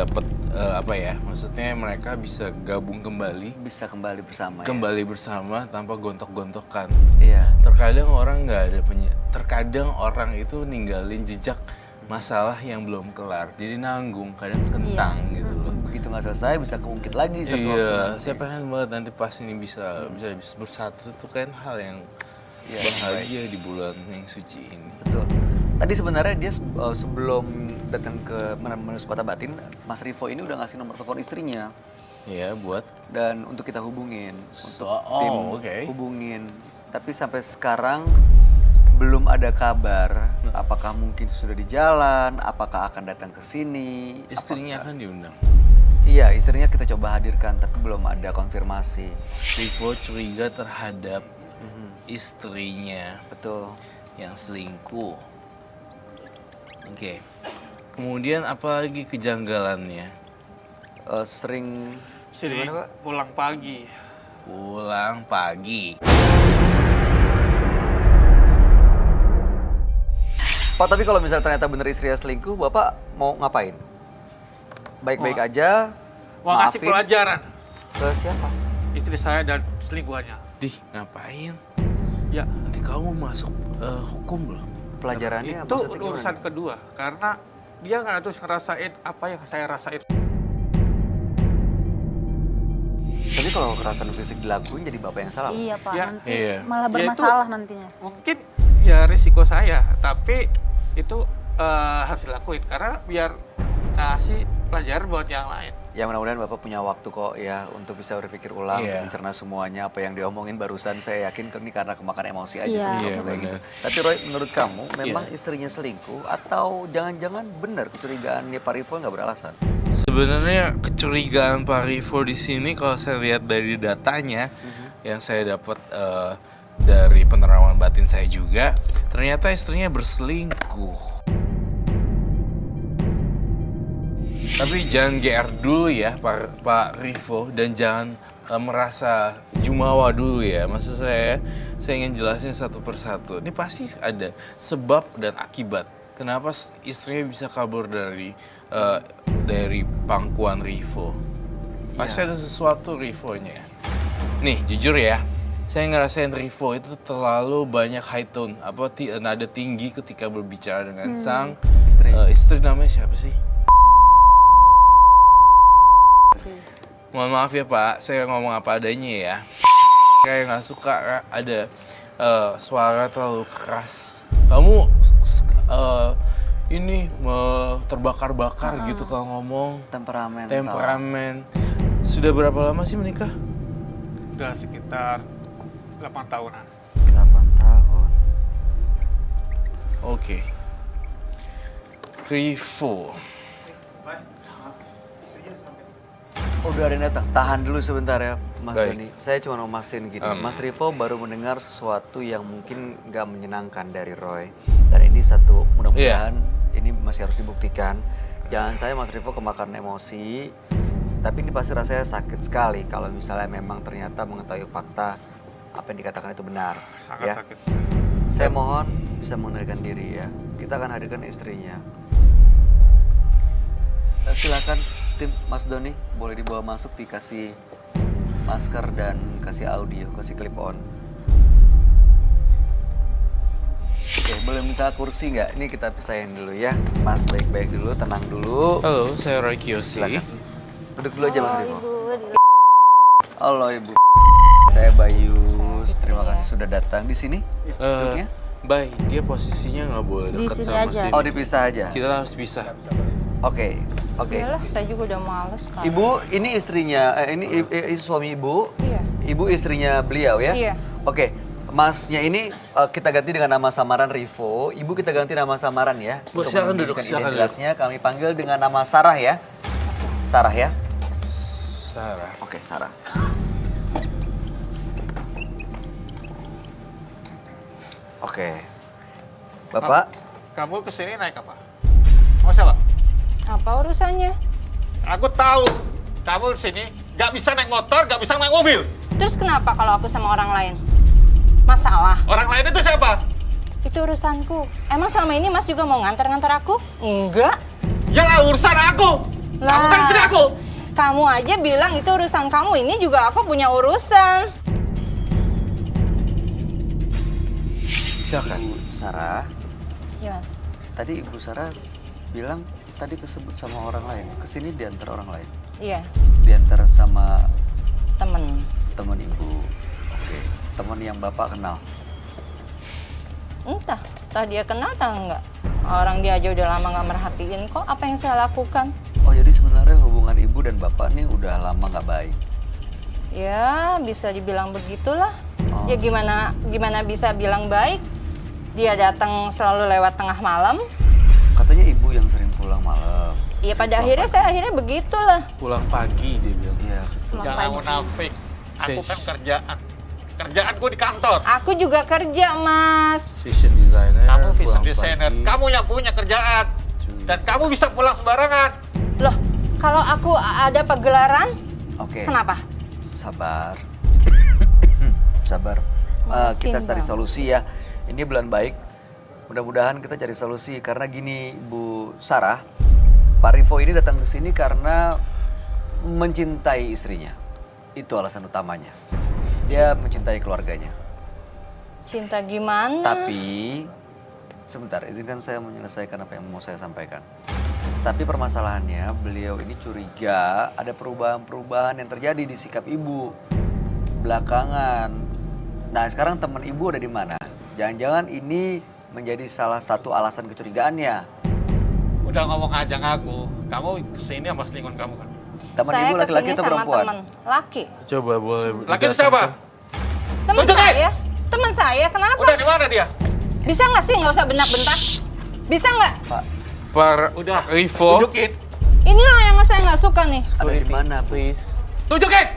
dapat apa ya? Maksudnya mereka bisa gabung kembali, Bisa kembali bersama. kembali bersama tanpa gontok-gontokan. Ya? Iya. Terkadang orang nggak ada terkadang orang itu ninggalin jejak masalah yang belum kelar, jadi nanggung, kadang kentang gitu loh. Begitu nggak selesai bisa keungkit lagi satu waktu. Iya, saya pengen banget nanti pas ini bisa bersatu, itu kan hal yang bahagia di bulan yang suci ini. Betul. Tadi sebenarnya dia sebelum datang ke Menus Patah Batin, Mas Rivo ini udah ngasih nomor telepon istrinya. Iya, buat Dan untuk kita hubungin, untuk oh, tim oke. hubungin. Tapi sampai sekarang belum ada kabar. Apakah mungkin sudah di jalan? Apakah akan datang ke sini? Istrinya akan diundang. Iya, istrinya kita coba hadirkan, tapi belum ada konfirmasi. Rivo curiga terhadap istrinya Betul. yang selingkuh. Oke. Kemudian apa lagi kejanggalannya? Sering Sering gimana, Pak? pulang pagi. Pulang pagi. Pak, tapi kalau misalnya ternyata bener istrinya selingkuh, Bapak mau ngapain? Baik-baik aja, Mau kasih maafin. pelajaran Ke siapa? istri saya dan selingkuhannya. Dih, ngapain? Ya, Nanti kamu masuk hukum loh. Pelajarannya itu maksudnya gimana? urusan kedua. Karena dia nggak harus ngerasain apa yang saya rasain. Tapi kalau kekerasan fisik dilakuin jadi Bapak yang salah. Iya Pak, Ya, nanti iya. malah Ya, itu- bermasalah nantinya. Mungkin ya risiko saya, tapi itu harus dilakuin. Karena biar kasih pelajaran buat yang lain. Ya mudah-mudahan Bapak punya waktu kok ya untuk bisa berpikir ulang, Iya. mencerna semuanya apa yang diomongin barusan. Saya yakin ini karena kemakan emosi aja Iya. sih Iya, kamu kayak gitu. benar. Tapi Roy, menurut kamu memang Iya. istrinya selingkuh atau jangan-jangan benar kecurigaannya Pak Rivo nggak beralasan? Sebenarnya kecurigaan Pak Rivo di sini kalau saya lihat dari datanya yang saya dapat dari penerawangan batin saya juga, ternyata istrinya berselingkuh. Tapi jangan GR dulu ya Pak Rivo, dan jangan merasa jumawa dulu ya. Maksud saya ingin jelasin satu persatu. Ini pasti ada sebab dan akibat. Kenapa istrinya bisa kabur dari pangkuan Rivo? Pasti ada sesuatu Rivonya. Nih jujur ya, saya ngerasain Rivo itu terlalu banyak high tone, nada tinggi ketika berbicara dengan sang istri namanya siapa sih? Mohon maaf ya Pak, saya ngomong apa adanya ya. Kayak nggak suka ada suara terlalu keras. Kamu ini terbakar-bakar gitu kalau ngomong. Temperamen. Sudah berapa lama sih menikah? Udah sekitar 8 tahunan. 8 tahun. Oke. Rivo. Udah ada yang datang. Tahan dulu sebentar ya, Mas Baik. Doni. Saya cuma mau mastiin gini. Mas Rivo baru mendengar sesuatu yang mungkin nggak menyenangkan dari Roy. Dan ini satu, mudah-mudahan ini masih harus dibuktikan. Jangan saya Mas Rivo kemakan emosi. Tapi ini pasti rasanya sakit sekali kalau misalnya memang ternyata mengetahui fakta apa yang dikatakan itu benar. Sangat ya. sakit. Saya mohon bisa mengendalikan diri ya. Kita akan hadirkan istrinya. Silakan tim Mas Doni, boleh dibawa masuk, dikasih masker dan kasih audio, kasih clip on. Oke, boleh minta kursi nggak? Ini kita pisahin dulu ya. Mas baik-baik dulu, tenang dulu. Halo, saya Roy Kiyoshi. Silakan. Duduk dulu aja Mas Rivo. Ibu, Halo Ibu. Saya Bayu. Terima kasih sudah datang di sini. Duduknya. Bay, dia posisinya nggak boleh Di dekat sini sama aja. sini. Oh, dipisah aja. Kita harus pisah. Oke. Iyalah, saya juga udah males kan. Ibu, ini istrinya, ini suami Ibu. Iya. Ibu istrinya beliau ya? Iya. Oke, Masnya ini kita ganti dengan nama samaran Rivo. Ibu kita ganti nama samaran ya. Bu, Untuk silakan duduk, menunjukkan silakan identitasnya kami panggil dengan nama Sarah ya. Sarah ya? Sarah. Oke, Sarah. Oke. Bapak, Kamu kesini naik apa? Mau siapa? Apa urusannya? Aku tahu. Kamu kesini nggak bisa naik motor, nggak bisa naik mobil. Terus kenapa kalau aku sama orang lain? Masalah? Orang lain itu siapa? Itu urusanku. Emang selama ini Mas juga mau nganter-nganter aku? Enggak. Ya lah urusan aku. Kamu kan istri aku. Kamu aja bilang itu urusan kamu, ini juga aku punya urusan. Silakan. Ibu Sarah, Iya mas. tadi Ibu Sarah bilang tadi kesebut sama orang lain. Kesini diantar orang lain. Iya, Diantar sama temen. teman Ibu. Oke. Teman yang Bapak kenal. Entah dia kenal atau enggak. Orang dia aja udah lama nggak merhatiin kok apa yang saya lakukan. Oh, jadi sebenarnya hubungan Ibu dan Bapak nih udah lama nggak baik. Ya, bisa dibilang begitulah. Oh. Ya gimana bisa bilang baik? Dia datang selalu lewat tengah malam. Katanya Ibu yang sering pulang malam. Ya pada akhirnya saya akhirnya begitulah. Pulang pagi dia bilang. Iya. Jangan munafik. Aku kan kerjaan. Kerjaanku di kantor. Aku juga kerja, Mas. Fashion designer. Kamu fashion pulang designer. pagi. Kamu yang punya kerjaan. Dan kamu bisa pulang sembarangan. Loh, kalau aku ada pagelaran, Oke. kenapa? Sabar. Sabar. Malesin, Kita cari Bang. solusi ya. Ini bulan baik. Mudah-mudahan kita cari solusi karena gini, Bu Sarah, Pak Rivo ini datang ke sini karena mencintai istrinya. Itu alasan utamanya. Dia mencintai keluarganya. Cinta gimana? Tapi sebentar, izinkan saya menyelesaikan apa yang mau saya sampaikan. Tapi permasalahannya beliau ini curiga ada perubahan-perubahan yang terjadi di sikap ibu belakangan. Nah, sekarang teman ibu ada di mana? Jangan-jangan ini menjadi salah satu alasan kecurigaannya. Udah ngomong aja ngaku. Kamu kesini sama selingkuhan kamu kan? Teman Saya ibu laki-laki kesini atau sama perempuan? teman laki. Coba boleh. Laki itu siapa? Teman Tunjukin! saya. Teman saya, kenapa? Udah di mana dia? Bisa nggak sih nggak usah bentak-bentak? Bisa nggak? Pak, Pak Udah. Rivo. Tunjukin. Inilah yang saya nggak suka nih. ada di mana, Bu? Please. Tunjukin!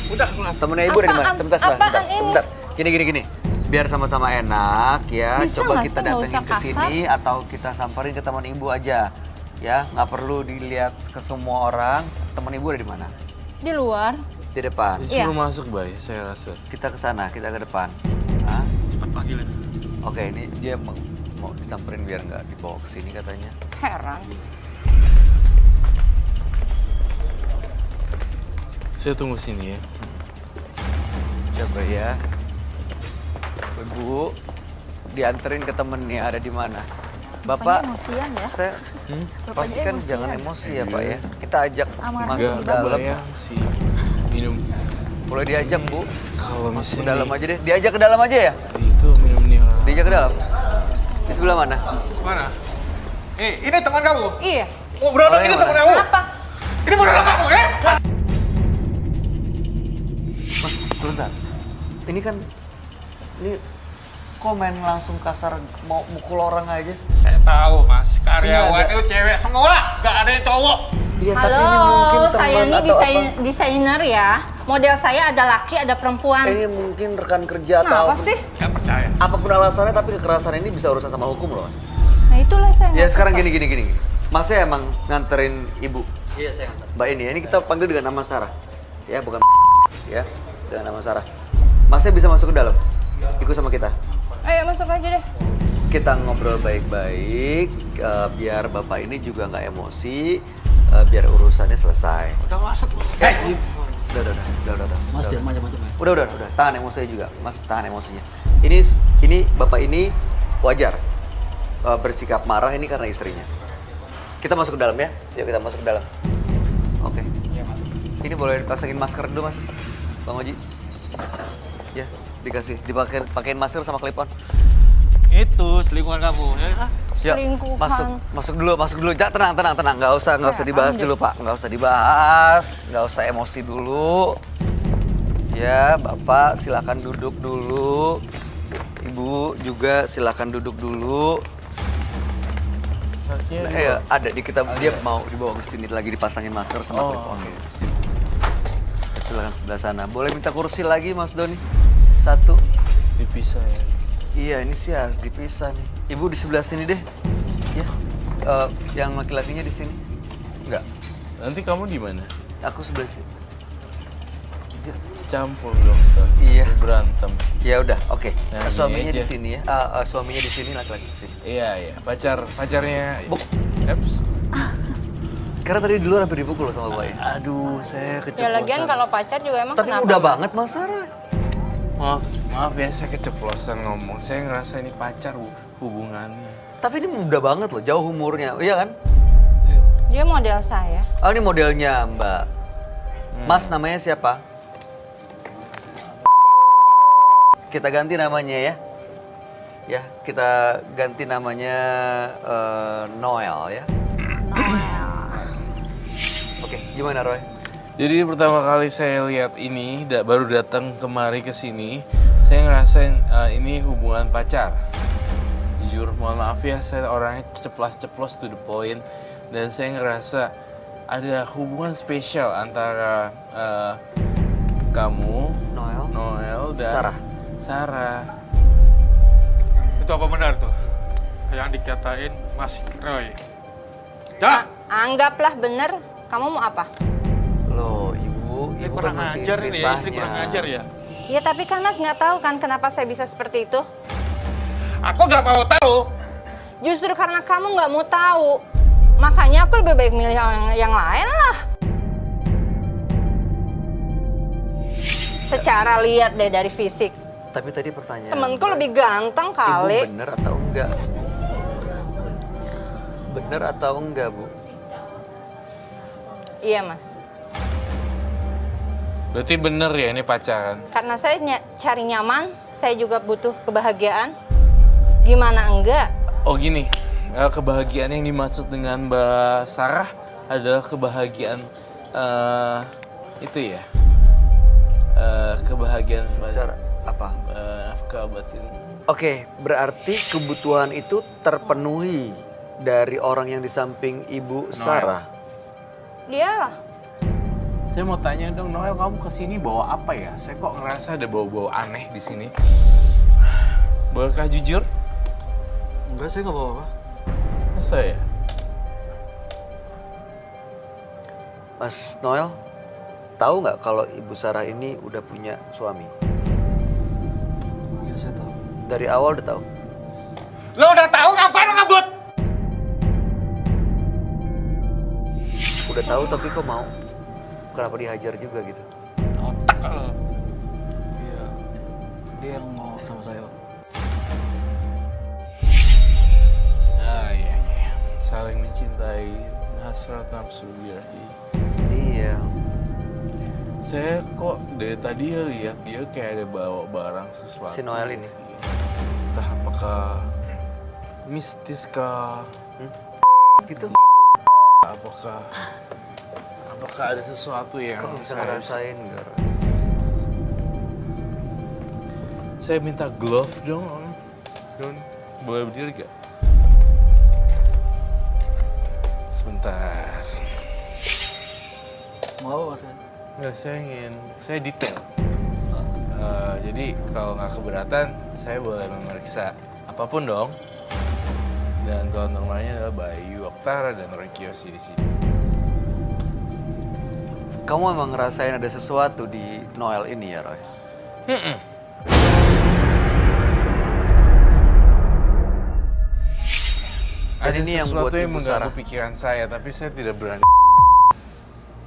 Udah pulang. Temennya ibu ada di mana? Apaan? Sebentar, Apaan ini? sebentar. Gini. Biar sama-sama enak ya. Bisa Coba nggak kita sih nggak datengin usah ke sini atau kita samperin ke teman ibu aja. Ya, nggak perlu dilihat ke semua orang. Teman ibu ada di mana? Di luar. Di depan. Disuruh Iya. masuk, Bay, saya rasa. Kita ke sana, kita ke depan. Hah? Cepat panggilin. Oke, ini dia mau disamperin biar nggak dibawa ke sini katanya. Heran. Saya tunggu sini ya. Coba ya. Ibu, dianterin ke temennya ada di mana? Bapak, emosian ya? saya pastikan emosian. jangan emosi ya Pak ya. Kita ajak Amarah. masuk Enggak, ke dalam. bayang sih. Minum. Boleh diajak Bu, Kalau masuk ke misalnya dalam aja deh. Diajak ke dalam aja ya? itu minum mineral. Diajak ke dalam. Di sebelah mana? Mana? Ini teman kamu. Iya. Oh, bro, Orangnya ini mana? teman kamu. Apa? Ini beneran kamu, Mas, sebentar. Ini kan, ini komen langsung kasar mau mukul orang aja. Saya tahu, Mas. Karyawan Ini ada- itu cewek semua. Gak ada yang cowok. Iya, Halo, saya ini atau desainer ya. Model saya ada laki, ada perempuan. Ini mungkin rekan kerja Kenapa atau sih? Gak percaya. apapun alasannya, tapi kekerasan ini bisa urusan sama hukum loh Mas. Nah itulah saya Ya nggak sekarang suka. gini. Masnya emang nganterin ibu. Iya, saya ngantar. Mbak ini kita panggil dengan nama Sarah. Ya, bukan ya, dengan nama Sarah. Masnya bisa masuk ke dalam. Ikut sama kita. Ayo masuk aja deh. Kita ngobrol baik-baik, biar bapak ini juga nggak emosi, biar urusannya selesai. Udah masuk. Udah. Mas, Udah. jangan macam-macam ya. Udah. Tahan emosinya juga, Mas. Tahan emosinya. Ini bapak ini wajar bersikap marah ini karena istrinya. Kita masuk ke dalam ya. Yuk kita masuk ke dalam. Oke. Ini boleh pasangin masker dulu Mas, Bang Oji. Ya, dipakein masker sama clip-on. Itu selingkuhan kamu, ya kan? Siap. Selingkuhan. Masuk dulu. Tenang. Nggak usah dibahas dulu Pak. Nggak usah dibahas. Nggak usah emosi dulu. Ya, Bapak silakan duduk dulu. Ibu juga silakan duduk dulu. Nah, ada di kita dia mau dibawa ke sini lagi dipasangin masker sama clip-on. oke. Silakan sebelah sana. Boleh minta kursi lagi Mas Doni? Satu. Dipisah ya. Iya, ini sih harus dipisah nih. Ibu di sebelah sini deh. Ya. Yang laki-lakinya di sini. Enggak. Nanti kamu di mana? Aku sebelah sini. campur dong ntar. Iya. Berantem. Ya udah, oke. Nah, Suaminya gini di aja. sini ya. Suaminya di sini, laki-laki di sini. Iya. Pacarnya. Bu. Eps. Karena tadi di luar hampir dipukul sama bapaknya. Aduh, saya Ya keceplosan. lagian kalau pacar juga emang Tapi kenapa, mudah Mas? banget Mas Sarah. Maaf ya, saya keceplosan ngomong. Saya ngerasa ini pacar hubungannya. Tapi ini mudah banget loh, jauh umurnya. Iya kan? Dia model saya. Oh ini modelnya Mbak. Mas namanya siapa? Kita ganti namanya ya. Ya, kita ganti namanya Noel ya. Oke, gimana Roy? Jadi pertama kali saya lihat ini, baru datang kemari ke sini, saya ngerasain ini hubungan pacar. Jujur, mohon maaf ya, saya orangnya ceplas-ceplos to the point. Dan saya ngerasa ada hubungan spesial antara kamu, Noel, dan Sarah. Itu apa benar tuh? Yang dikatain Mas Roy. Ya, Anggaplah bener, kamu mau apa? Loh, ibu kan kurang masih ajar istri ini, sahnya. istri kurang ajar ya. Ya tapi kan Mas nggak tahu kan kenapa saya bisa seperti itu. Aku nggak mau tahu. Justru karena kamu nggak mau tahu, makanya aku lebih baik milih yang lain lah. Secara lihat deh dari fisik, Tapi tadi pertanyaan. temenku lebih ganteng Ibu kali. bener atau enggak? Bener atau enggak, Bu? Iya Mas, Berarti bener ya ini pacaran? karena saya cari nyaman, saya juga butuh kebahagiaan. Gimana enggak? Oh gini, kebahagiaan yang dimaksud dengan Mbak Sarah adalah kebahagiaan itu ya, kebahagiaan Secara apa? nafkah batin. Oke, berarti kebutuhan itu terpenuhi dari orang yang di samping Ibu Sarah. Dialah. Saya mau tanya dong, Noel, kamu kesini bawa apa ya? Saya kok ngerasa ada bau-bau aneh di sini. Bolehkah jujur? Enggak, saya nggak bawa apa. Masa ya? Mas Noel, tahu nggak kalau Ibu Sarah ini udah punya suami? Iya, saya tahu. Dari awal udah tahu. Lo udah tahu ngapain lo ngebut? Udah tahu tapi kok mau? Kenapa dihajar juga gitu? Otak lo. Iya, dia yang mau sama saya. Iya. Saling mencintai, hasrat nafsu birahi. Iya. Saya kok dari tadi ya lihat dia kayak ada bawa barang sesuatu. Si Noel ini. Entah apakah mistis kah? Gitu. Apakah ada sesuatu yang Kok bisa ngerasain nggak? saya minta glove dong, Om. Don, boleh berdiri gak? Sebentar. Mau apa Mas? Nggak, saya detail. Jadi kalau nggak keberatan, saya boleh memeriksa apapun dong. Dan tuan rumahnya adalah Bayu Oktara dan Roy Kiyoshi di sini. Kamu emang ngerasain ada sesuatu di Noel ini ya, Roy? Ada ini yang sesuatu buat yang Ibu mengganggu Sarah. pikiran saya, tapi saya tidak berani.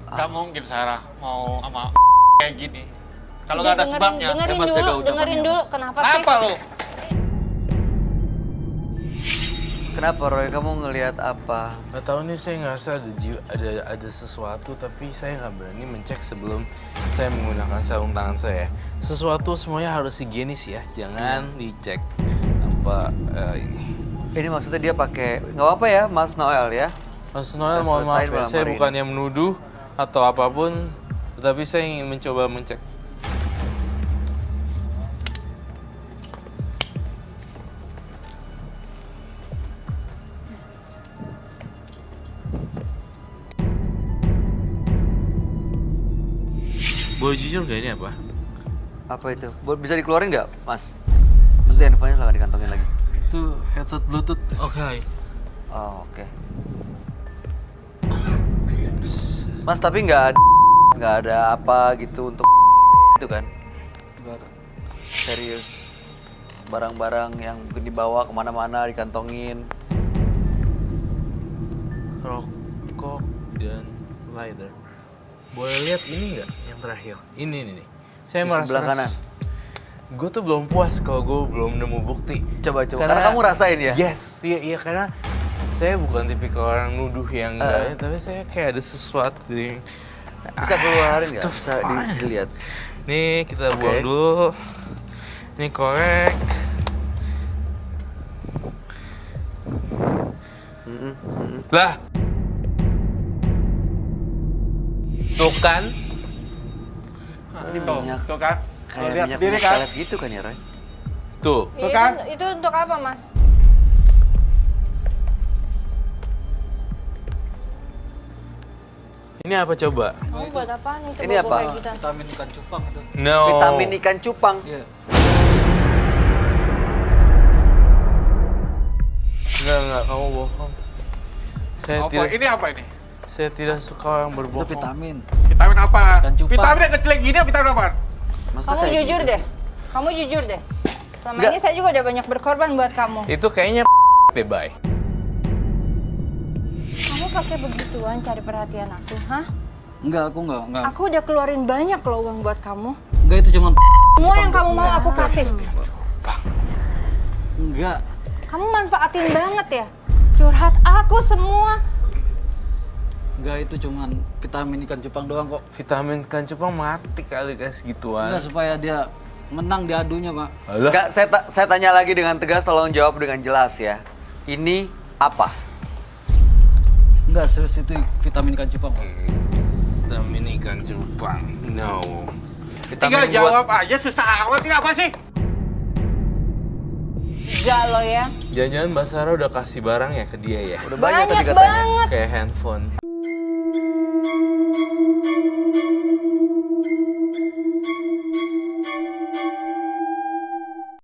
Gak mungkin Sarah mau sama kayak gini. Kalau nggak ada sebabnya. dengerin Mas jaga dulu, ucapannya, dengerin dulu. Mas. Kenapa sih? Apa lo? Kenapa Roy? Kamu ngelihat apa? Gak tahu nih, saya ngerasa ada sesuatu, tapi saya nggak berani mencek sebelum saya menggunakan sarung tangan saya. Sesuatu semuanya harus higienis ya, jangan dicek apa ini. Ini maksudnya dia pakai, nggak apa-apa ya, Mas Noel ya? Mas Noel, Kita mohon maaf selesai ya, malam saya hari bukannya menuduh atau apapun, tetapi saya ingin mencoba mencek. Boleh jujur gak ini apa? Apa itu? Bisa dikeluarin nggak, Mas? Nanti handphonenya silahkan dikantongin lagi. Itu headset Bluetooth. Oke. Oh, oke. Mas, tapi nggak ada apa gitu untuk itu kan? Enggak ada. Serius. Barang-barang yang mungkin dibawa kemana-mana, dikantongin. Rokok dan lighter. Boleh lihat ini nggak yang terakhir? Ini nih. Saya Di merasa sebelah kanan. Gue tuh belum puas kalau gue belum nemu bukti. Coba. Karena kamu rasain ya? Yes, iya karena saya bukan tipikal orang nuduh yang enggak, tapi saya kayak ada sesuatu yang Bisa keluarin nggak? to Bisa find. dilihat. Nih kita Oke. buang dulu. Ini korek. Lah. Tuh kan? Ini minyak. Tuh kan? Lo Kayak lihat minyak sendiri kan? pelet gitu kan ya, Roy? Tuh. Tuh kan? Itu untuk apa, Mas? Ini apa coba? Kamu buat apaan itu? Ini bobo apa? kayak gitu? Vitamin ikan cupang itu. No. Vitamin ikan cupang. Iya. Enggak, kamu bohong. Ini apa ini? Saya tidak suka orang Itu berbohong. vitamin. Vitamin apa? Ikan cupang. Vitamin yang kecil gini vitamin apa? Masa Kamu kayak jujur gitu? deh. Kamu jujur deh. Selama Nggak. ini saya juga udah banyak berkorban buat kamu. Itu kayaknya deh, Bay. Kamu pakai begituan cari perhatian aku, hah? Enggak, aku enggak. Aku udah keluarin banyak loh uang buat kamu. Enggak, itu cuma Semua yang kamu mau aku kasih. enggak. Kamu manfaatin banget ya. Curhat aku semua. Enggak, itu cuman vitamin ikan cupang doang kok. Vitamin ikan cupang mati kali guys gituan. Enggak, supaya dia menang di adunya, Pak. Alah. Enggak, saya tanya lagi dengan tegas, tolong jawab dengan jelas ya. Ini apa? Enggak, serius itu vitamin ikan cupang, Pak. Vitamin ikan cupang. No. Tinggal jawab aja, susah amat. Ini apa sih? Enggak lo ya. Jangan-jangan Mbak Sarah udah kasih barang ya ke dia ya? Udah banyak tadi Banyak katanya. banget. Kayak handphone.